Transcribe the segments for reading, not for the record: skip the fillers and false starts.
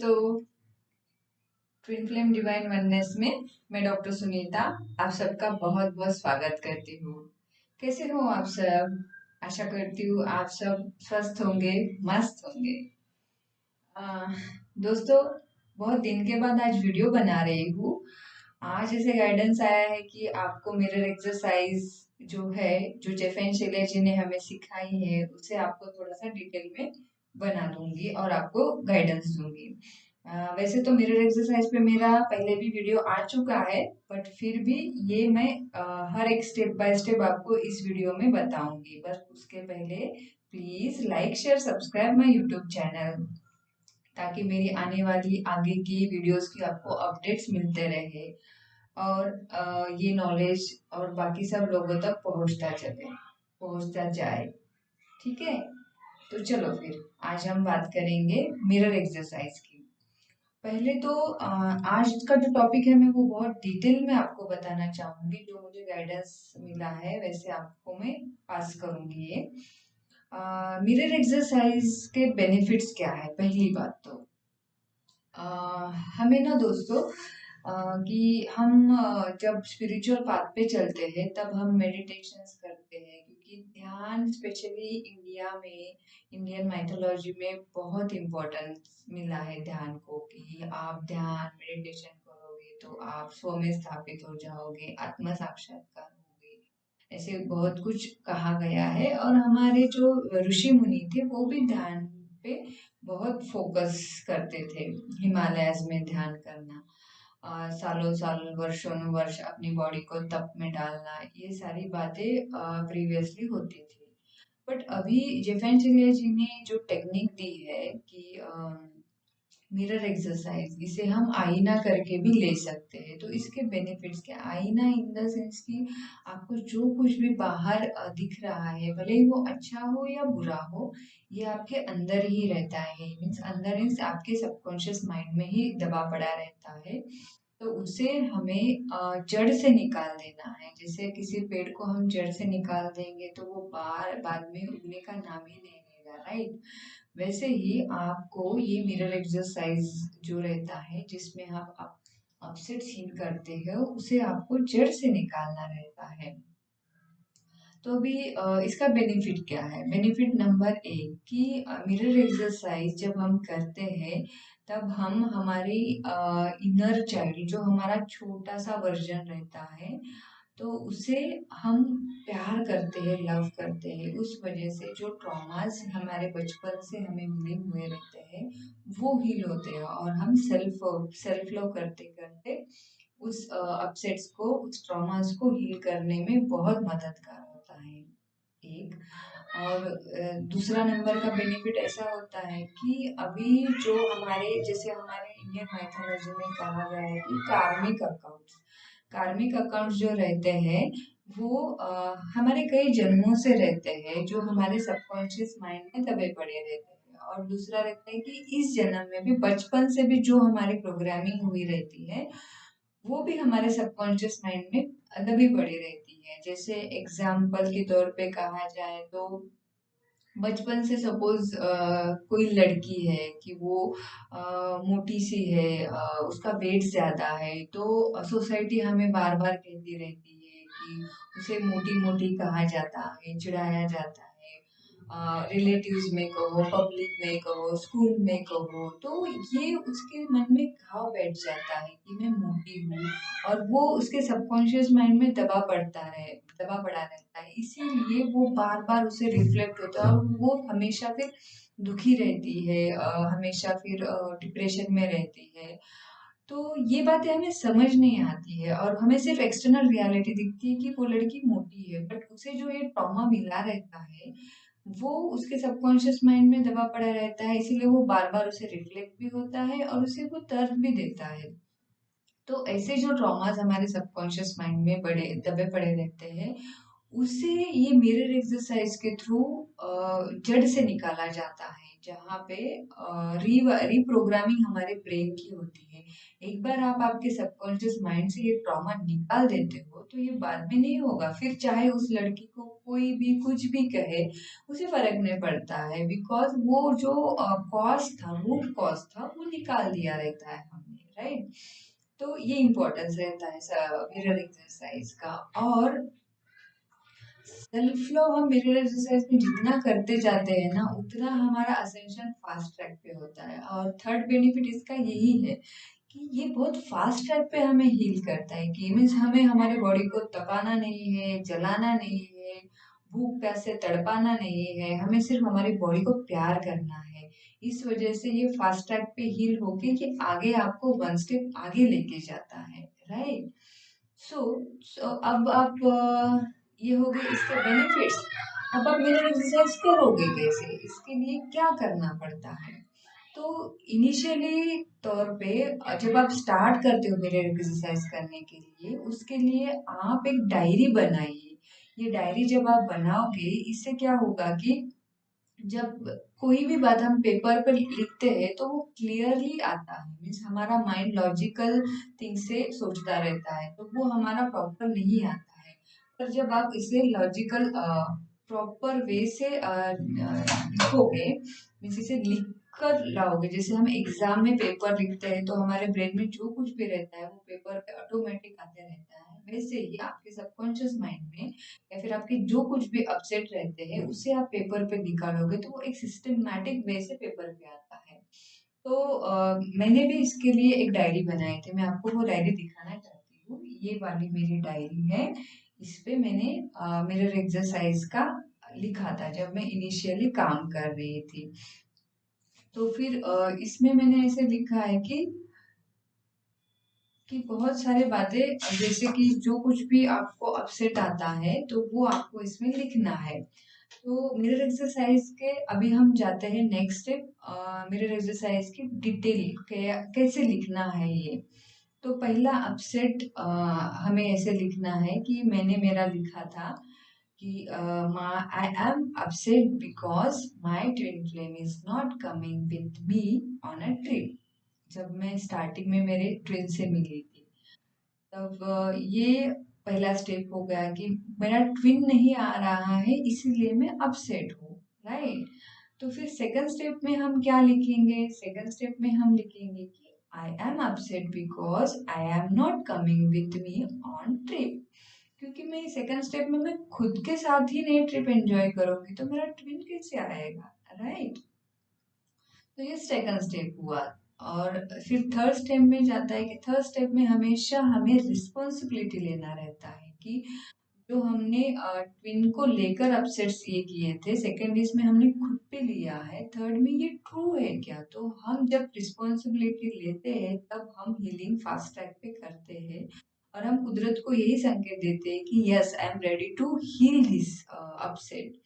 दोस्तों, twin flame divine oneness में मैं डॉक्टर सुनीता आप सबका बहुत बहुत स्वागत करती हूँ। कैसे हो आप सब? आशा करती हूँ आप सब स्वस्थ होंगे, मस्त होंगे। दोस्तों, बहुत दिन के बाद आज वीडियो बना रही हूँ। आज ऐसे गाइडेंस आया है कि आपको मिरर एक्सरसाइज जो है, जो जेफेन शेलिया जी ने हमें सिखाई है, उसे आपको थोड़ा सा डिटेल में बना दूंगी और आपको गाइडेंस दूंगी। वैसे तो मिरर एक्सरसाइज पे मेरा पहले भी वीडियो आ चुका है, बट फिर भी ये मैं हर एक स्टेप बाय स्टेप आपको इस वीडियो में बताऊंगी। बस उसके पहले please like share subscribe my YouTube channel, ताकि मेरी आने वाली आगे की वीडियोस की आपको अपडेट्स मिलते रहे और ये नॉलेज और बाकी सब लोगों तक पहुंचता जाए। ठीक है, तो चलो फिर आज हम बात करेंगे मिरर एक्सरसाइज की। पहले तो आज का जो टॉपिक है मैं वो बहुत डिटेल में आपको बताना चाहूंगी। जो मुझे गाइडेंस मिला है वैसे आपको मैं पास करूंगी ये। मिरर एक्सरसाइज के बेनिफिट्स क्या है? पहली बात तो हमें ना दोस्तों, कि हम जब स्पिरिचुअल पाथ पे चलते हैं तब हम मेडिटेशंस करते हैं, क्योंकि ध्यान स्पेशली इंडिया में, इंडियन माइथोलॉजी में बहुत इम्पोर्टेंस मिला है ध्यान को। कि आप ध्यान मेडिटेशन करोगे तो आप स्व में स्थापित हो जाओगे, आत्म साक्षात्कार होगे, ऐसे बहुत कुछ कहा गया है। और हमारे जो ऋषि मुनि थे वो भी ध्यान पे बहुत फोकस करते थे। हिमालयस में ध्यान करना, सालों साल वर्षों वर्ष अपनी बॉडी को तप में डालना, ये सारी बातें प्रीवियसली होती थी। बट अभी जेफेन चिलिया जी ने जो टेक्निक दी है कि मिरर एक्सरसाइज, इसे हम आईना करके भी ले सकते हैं। तो इसके बेनिफिट्स क्या? आईना इन द सेंस कि आपको जो कुछ भी बाहर दिख रहा है, भले ही वो अच्छा हो या बुरा हो, ये आपके अंदर ही रहता है। मीन्स अंदर मीन्स आपके सबकॉन्शियस माइंड में ही दबा पड़ा रहता है। तो उसे हमें जड़ से निकाल देना है। जैसे किसी पेड़ को हम जड़ से निकाल देंगे तो वो बाद में उगने का नाम ही नहीं लेगा, राइट? वैसे ही आपको ये मिरर एक्सरसाइज जो रहता है, जिसमें आप अपसेट सीन करते हो, उसे आपको जड़ से निकालना रहता है। तो अभी इसका बेनिफिट क्या है? बेनिफिट नंबर 1 कि मिरर एक्सरसाइज जब हम करते हैं तब हम हमारी इनर चाइल्ड, जो हमारा छोटा सा वर्जन रहता है, तो उसे हम प्यार करते हैं, लव करते हैं। उस वजह से जो ट्रॉमास हमारे बचपन से हमें मिले हुए रहते हैं वो हील होते हैं, और हम सेल्फ लव करते करते उस अपसेट्स को, उस ट्रॉमास को हील करने में बहुत मददगार होता है। एक और दूसरा नंबर का बेनिफिट ऐसा होता है कि अभी जो हमारे, जैसे हमारे इंडियन माइथोलॉजी में कहा गया है कि कार्मिक अकाउंट्स जो रहते हैं वो हमारे कई जन्मों से रहते हैं, जो हमारे सबकॉन्शियस माइंड में दबे पड़े रहते हैं। और दूसरा रहता है कि इस जन्म में भी, बचपन से भी जो हमारी प्रोग्रामिंग हुई रहती है वो भी हमारे सबकॉन्शियस माइंड में दबी पड़ी रहती है। जैसे एग्जाम्पल के तौर पे कहा जाए तो बचपन से सपोज कोई लड़की है कि वो मोटी सी है, उसका वेट ज्यादा है, तो सोसाइटी हमें बार बार कहती रहती है कि उसे मोटी मोटी कहा जाता है, चिढ़ाया जाता है। रिलेटिव्स में कहो, पब्लिक में कहो, स्कूल में कहो, तो ये उसके मन में घाव बैठ जाता है कि मैं मोटी हूँ, और वो उसके सबकॉन्शियस माइंड में दबा पड़ा रहता है। इसीलिए वो बार बार उसे रिफ्लेक्ट होता है और वो हमेशा फिर दुखी रहती है, हमेशा फिर डिप्रेशन में रहती है। तो ये बातें हमें समझ नहीं आती है और हमें सिर्फ एक्सटर्नल रियलिटी दिखती है कि वो लड़की मोटी है, बट उसे जो ये ट्रॉमा मिला रहता है वो उसके सबकॉन्शियस माइंड में दबा पड़ा रहता है। इसीलिए वो बार बार उसे रिफ्लेक्ट भी होता है और उसे वो दर्द भी देता है। तो ऐसे जो ट्रॉमास हमारे सबकॉन्शियस माइंड में बड़े दबे पड़े रहते हैं, उसे ये मिरर एक्सरसाइज के थ्रू जड़ से निकाला जाता है। जहाँ पे री रीप्रोग्रामिंग हमारे ब्रेन की होती है। एक बार आप आपके सबकॉन्शियस माइंड से ये ट्रॉमा निकाल देते हो तो ये बाद में नहीं होगा, फिर चाहे उस लड़की को कोई भी कुछ भी कहे उसे फर्क नहीं पड़ता है, बिकॉज वो जो कॉज था, रूट कॉज था, वो निकाल दिया रहता है हमने, राइट। तो ये इम्पोर्टेंस रहता है मिरर एक्सरसाइज का। और सेल्फ फ्लो हम मिरर एक्सरसाइज में जितना करते जाते हैं ना, उतना हमारा असेंशन फास्ट ट्रैक पे होता है। और थर्ड बेनिफिट इसका यही है कि ये बहुत फास्ट ट्रैक पे हमें हील करता है, कि मीन्स हमें हमारे बॉडी को तपाना नहीं है, जलाना नहीं है, भूख प्यास से तड़पाना नहीं है, हमें सिर्फ हमारी बॉडी को प्यार करना है। इस वजह से ये फास्ट ट्रैक पे हील होके ये आगे आपको वन स्टेप आगे लेके जाता है, राइट। सो अब आप ये हो गए इसके बेनिफिट्स। अब आप मिरर एक्सरसाइज करोगे कैसे, इसके लिए क्या करना पड़ता है। तो इनिशियली तौर पे जब आप स्टार्ट करते हो मिरर एक्सरसाइज करने के लिए, उसके लिए आप एक डायरी बनाइए। ये डायरी जब आप बनाओगे, इससे क्या होगा कि जब कोई भी बात हम पेपर पर लिखते हैं तो वो क्लियरली आता है, मीन्स हमारा माइंड लॉजिकल थिंग से सोचता रहता है, तो वो हमारा प्रॉपर नहीं आता है। पर जब आप इसे लॉजिकल प्रॉपर वे से लिखोगे, मीन्स इसे लिख कर लाओगे, जैसे हम एग्जाम में पेपर लिखते हैं तो हमारे ब्रेन में जो कुछ भी रहता है वो पेपर पे ऑटोमेटिक आते रहता है, वैसे ही आपके सबकॉन्शियस माइंड में या फिर आपके जो कुछ भी अपसेट रहते हैं उसे आप पेपर पे निकालोगे तो वो एक सिस्टमैटिक वे से पेपर पे आता है। तो मैंने भी इसके लिए एक डायरी बनाई थी, मैं आपको वो डायरी दिखाना चाहती हूँ। ये वाली मेरी डायरी है, इस पे मैंने मिरर एक्सरसाइज का लिखा था जब मैं इनिशियली काम कर रही थी। तो फिर इसमें मैंने ऐसे लिखा है कि बहुत सारे बातें, जैसे कि जो कुछ भी आपको अपसेट आता है तो वो आपको इसमें लिखना है। तो मिरर एक्सरसाइज के अभी हम जाते हैं नेक्स्ट स्टेप, मिरर एक्सरसाइज की डिटेल कैसे लिखना है ये। तो पहला अपसेट हमें ऐसे लिखना है कि मैंने मेरा लिखा था कि I am upset because my twin flame is not coming with me on a trip. जब मैं स्टार्टिंग में मेरे ट्विन से मिली थी, तब ये पहला स्टेप हो गया कि मेरा ट्विन नहीं आ रहा है इसीलिए मैं अपसेट हूँ, राइट। तो फिर सेकंड स्टेप में हम क्या लिखेंगे, सेकंड स्टेप में हम लिखेंगे कि I am upset because I am not coming with me on trip. क्योंकि मैं सेकंड स्टेप में मैं खुद के साथ ही नहीं ट्रिप एंजॉय करूंगी तो मेरा ट्विन कैसे आएगा, राइट। तो ये सेकंड स्टेप हुआ। और फिर थर्ड स्टेप में जाता है कि थर्ड स्टेप में हमेशा हमें रिस्पॉन्सिबिलिटी लेना रहता है कि जो हमने ट्विन को लेकर अपसेट्स ये किए थे, सेकंड इसमें हमने खुद पे लिया है, थर्ड में ये ट्रू है क्या। तो हम जब रिस्पॉन्सिबिलिटी लेते हैं तब हम हीलिंग फास्ट ट्रैक पे करते हैं और हम कुदरत को यही संकेत देते हैं कि yes I am ready to heal this upset.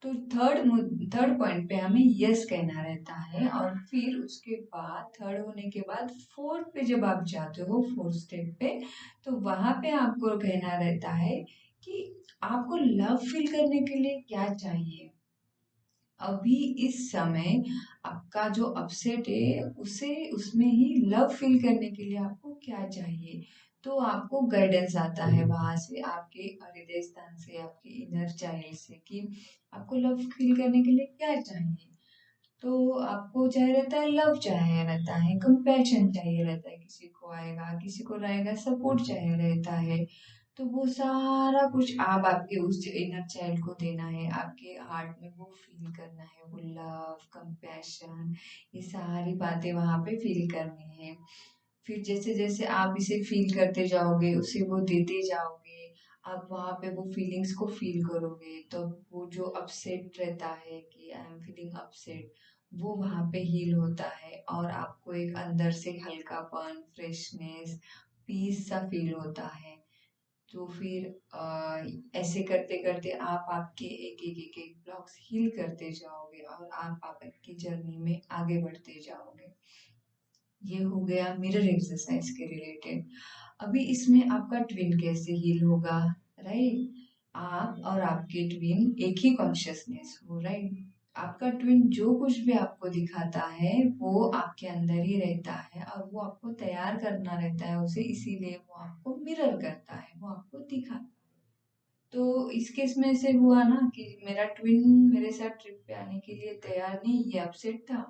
तो थर्ड पॉइंट पे हमें यस कहना रहता है। और फिर उसके बाद थर्ड होने के बाद फोर्थ पे जब आप जाते हो, फोर्थ स्टेप पे, तो वहां पे आपको कहना रहता है कि आपको लव फील करने के लिए क्या चाहिए। अभी इस समय आपका जो अपसेट है उसे उसमें ही लव फील करने के लिए आपको क्या चाहिए। तो आपको गाइडेंस आता है वहां से, आपके हृदय स्थान से, आपके इनर चाइल्ड से, कि आपको लव फील करने के लिए क्या चाहिए। तो आपको चाहिए रहता है लव, चाहिए रहता है कंपैशन, चाहिए रहता है किसी को आएगा किसी को रहेगा सपोर्ट चाहिए रहता है। तो वो सारा कुछ आप आपके उस इनर चाइल्ड को देना है, आपके हार्ट में वो फील करना है, वो लव कंपैशन, ये सारी बातें वहां पे फील करनी है। फिर जैसे जैसे आप इसे फील करते जाओगे उसे वो देते जाओगे, आप वहां पे वो फीलिंग्स को फील करोगे, तो वो जो अपसेट रहता है कि आई एम फीलिंग अपसेट, वो वहां पे हील होता है और आपको एक अंदर से हल्कापन, फ्रेशनेस, पीस सा फील होता है। तो फिर ऐसे करते करते आप आपके एक एक ब्लॉक्स हील करते जाओगे और आप आपकी जर्नी में आगे बढ़ते जाओगे। ये हो गया मिरर एक्सरसाइज के रिलेटेड। अभी इसमें आपका ट्विन कैसे हील होगा, राइट। आप और आपके ट्विन एक ही कॉन्शियसनेस हो, राइट। आपका ट्विन जो कुछ भी आपको दिखाता है वो आपके अंदर ही रहता है और वो आपको तैयार करना रहता है उसे, इसीलिए वो आपको मिरर करता है, वो आपको दिखाता है। तो इस केस में ऐसे हुआ ना कि मेरा ट्विन मेरे साथ ट्रिप पे आने के लिए तैयार नहीं, ये अपसेट था।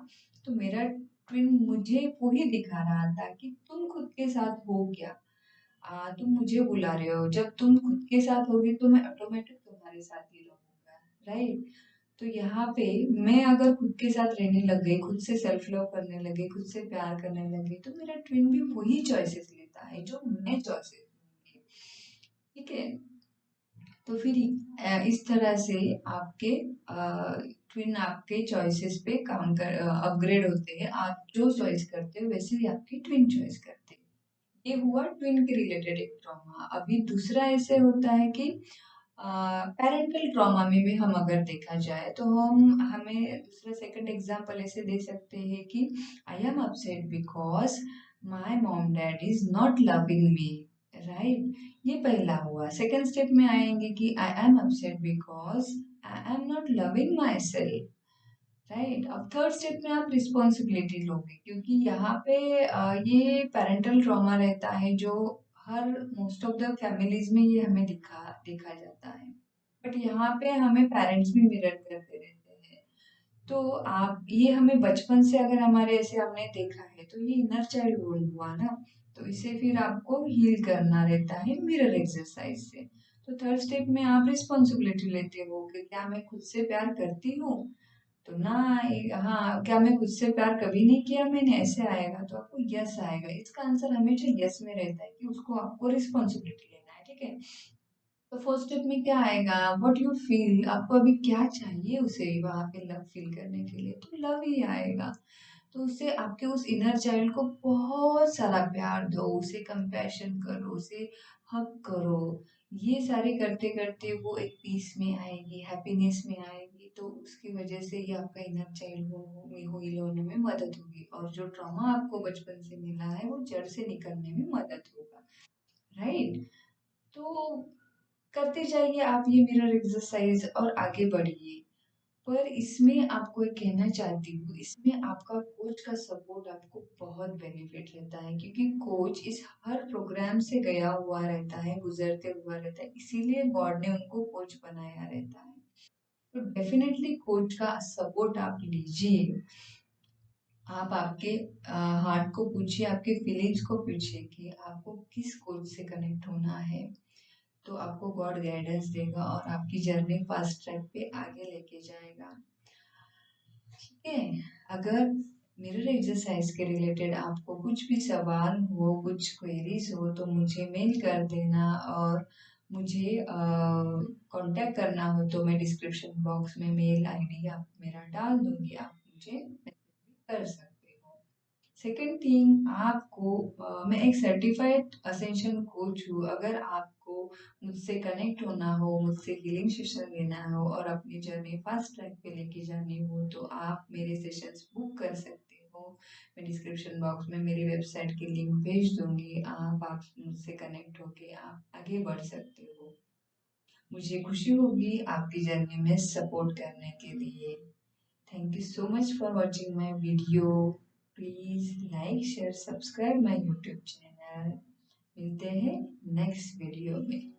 तो मेरा ट्विन मुझे वो ही दिखा रहा था कि तुम खुद के साथ हो क्या, तुम मुझे बुला रहे हो, जब तुम खुद के साथ होगे तो मैं ऑटोमेटिक तुम्हारे साथ ही रहूंगा, राइट। तो यहाँ पे मैं अगर खुद के साथ रहने लग गई, खुद से सेल्फ लव करने लगे, खुद से प्यार करने लगे, तो मेरा ट्विन भी वही चॉइसेस लेता है जो मैं चॉइसेस लूंगी, ठीक है। तो फिर इस तरह से आपके ट्विन आपके चॉइसेस पे काम कर अपग्रेड होते हैं, आप जो चॉइस करते हो वैसे ही आपके ट्विन चॉइस करते हैं। ये हुआ ट्विन के रिलेटेड एक ट्रॉमा। अभी दूसरा ऐसे होता है कि पेरेंटल ट्रॉमा में भी हम अगर देखा जाए तो हम हमें दूसरा सेकंड एग्जांपल ऐसे दे सकते हैं कि I am upset because my mom dad is not loving me, right. ये पहला हुआ। सेकंड स्टेप में आएंगे कि I am upset because I am not loving my self, right. अब थर्ड स्टेप में आप रिस्पॉन्सिबिलिटी लोगे, क्योंकि यहाँ पे ये पेरेंटल ट्रॉमा रहता है जो हर मोस्ट ऑफ द फैमिलीज में ये हमें देखा जाता है। बट यहाँ पे हमें पेरेंट्स भी मिरर करते रहते हैं। तो आप ये हमें बचपन से अगर हमारे ऐसे हमने देखा है तो ये इनर चाइल्ड वुंड हुआ ना, तो इसे फिर आपको हील करना रहता है मिरर एक्सरसाइज से। तो थर्ड स्टेप में आप रिस्पॉन्सिबिलिटी लेते हो कि क्या मैं खुद से प्यार करती हूँ, तो ना हाँ, क्या मैं खुद से प्यार कभी नहीं किया मैंने, ऐसे आएगा तो आपको यस आएगा। इसका आंसर हमेशा यस में रहता है कि उसको आपको रिस्पॉन्सिबिलिटी लेना है, ठीक है। तो फर्स्ट स्टेप में क्या आएगा, व्हाट यू फील, आपको अभी क्या चाहिए उसे वहां पे लव फील करने के लिए, तो लव ही आएगा। तो उससे आपके उस इनर चाइल्ड को बहुत सारा प्यार दो, उसे कंपैशन करो, उसे हक करो। ये सारे करते करते वो एक पीस में आएगी, हैप्पीनेस में आएगी, तो उसकी वजह से ये आपका इनर चाइल्ड को हील होने में मदद होगी, और जो ट्रॉमा आपको बचपन से मिला है वो जड़ से निकलने में मदद होगा, राइट। तो करते जाइए आप ये मिरर एक्सरसाइज और आगे बढ़िए। पर इसमें आपको एक कहना चाहती हूँ, इसमें आपका कोच का सपोर्ट आपको बहुत बेनिफिट रहता है, क्योंकि कोच इस हर प्रोग्राम से गया हुआ रहता है, गुजरते हुआ रहता है, इसीलिए गॉड ने उनको कोच बनाया रहता है। तो डेफिनेटली कोच का सपोर्ट आप लीजिए। आप आपके हार्ट को पूछिए, आपके फीलिंग्स को पूछिए कि आपको किस कोच से कनेक्ट होना है, तो आपको गॉड गाइडेंस देगा और आपकी जर्नी फास्ट ट्रैक पे आगे लेके जाएगा, ठीक है। अगर मिरर एक्सरसाइज के रिलेटेड आपको कुछ भी सवाल हो, कुछ क्वेरीज हो, तो मुझे मेल कर देना, और मुझे कांटेक्ट करना हो तो मैं डिस्क्रिप्शन बॉक्स में मेल आईडी आप मेरा डाल दूंगी, आप मुझे मैसेज भी कर सकते हो। सेकंड थिंग, आपको मैं एक सर्टिफाइड असेंशन कोच हूँ। अगर आपको मुझसे कनेक्ट होना हो, मुझसे हीलिंग सेशन लेना हो और अपनी जर्नी फास्ट ट्रैक पे लेके जानी हो, तो आप मेरे सेशंस बुक कर सकते हो। मैं डिस्क्रिप्शन बॉक्स में मेरी वेबसाइट की लिंक भेज दूंगी, आप मुझसे कनेक्ट होके आप आगे बढ़ सकते हो। मुझे खुशी होगी आपकी जर्नी में सपोर्ट करने के लिए। Thank you so much for watching my video. Please like, share, subscribe my YouTube channel. मिलते हैं नेक्स्ट वीडियो में।